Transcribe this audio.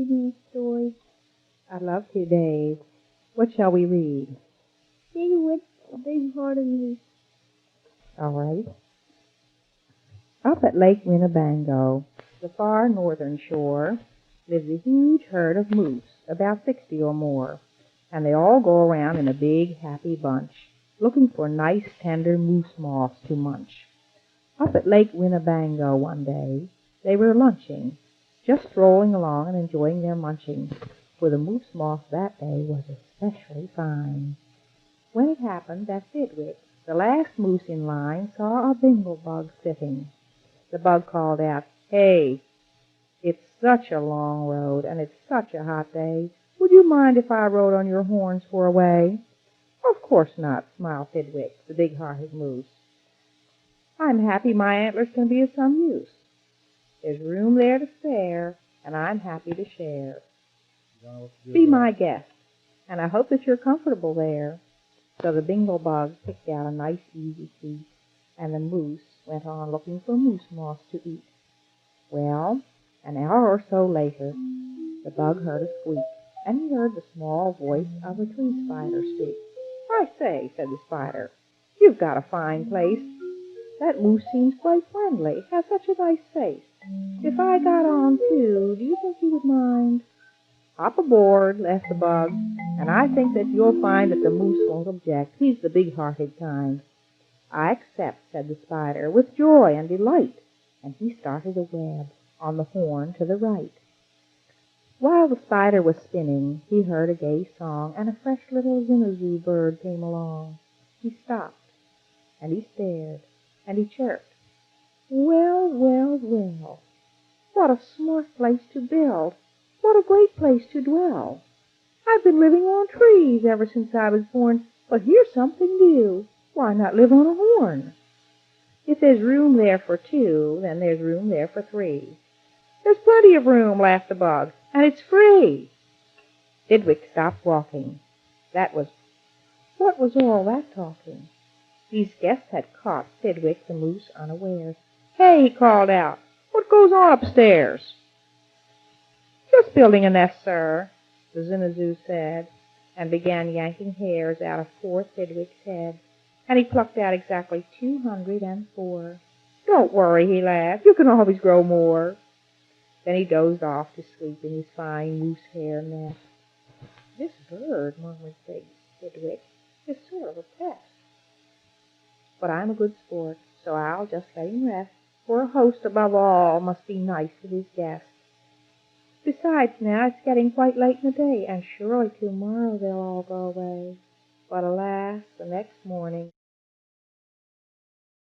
reading a story? I'd love to, Dave. What shall we read? See what big-hearted moose. All right. Up at Lake Winnebago, the far northern shore, lives a huge herd of moose, about 60 or more, and they all go around in a big, happy bunch, looking for nice, tender moose moss to munch. Up at Lake Winnebago one day, they were lunching, just strolling along and enjoying their munching, for the moose moss that day was especially fine. When it happened that Fidwick, the last moose in line, saw a bingle bug sitting. The bug called out, "Hey, it's such a long road, and it's such a hot day. Would you mind if I rode on your horns for a way?" "Of course not," smiled Fidwick, the big-hearted moose. "I'm happy my antlers can be of some use. There's room there to spare, and I'm happy to share. Be my guest, and I hope that you're comfortable there." So the bingle bug picked out a nice easy seat, and the moose went on looking for moose moss to eat. Well, an hour or so later, the bug heard a squeak, and he heard the small voice of a tree spider speak. "I say," said the spider, "you've got a fine place. That moose seems quite friendly, has such a nice face. If I got on too, do you think you would mind?" "Hop aboard," laughed the bug, "and I think that you'll find that the moose won't object. He's the big-hearted kind." "I accept," said the spider, with joy and delight, and he started a web on the horn to the right. While the spider was spinning, he heard a gay song, and a fresh little zinazoo bird came along. He stopped, and he stared, and he chirped, "Well, well, well, what a smart place to build! What a great place to dwell! I've been living on trees ever since I was born, but here's something new. Why not live on a horn? If there's room there for two, then there's room there for three." "There's plenty of room," laughed the bug, "and it's free." Fidwick stopped walking. What was all that talking? These guests had caught Fidwick the moose unawares. "Hey," he called out, "what goes on upstairs?" "Just building a nest, sir," the zinazoo said, and began yanking hairs out of poor Fidwick's head, and he plucked out exactly 204. "Don't worry," he laughed, "you can always grow more." Then he dozed off to sleep in his fine moose hair nest. "This bird," murmured Fidwick, "is sort of a pest. But I'm a good sport, so I'll just let him rest, for a host above all must be nice to his guests. Besides, now it's getting quite late in the day, and surely tomorrow they'll all go away." But alas, the next morning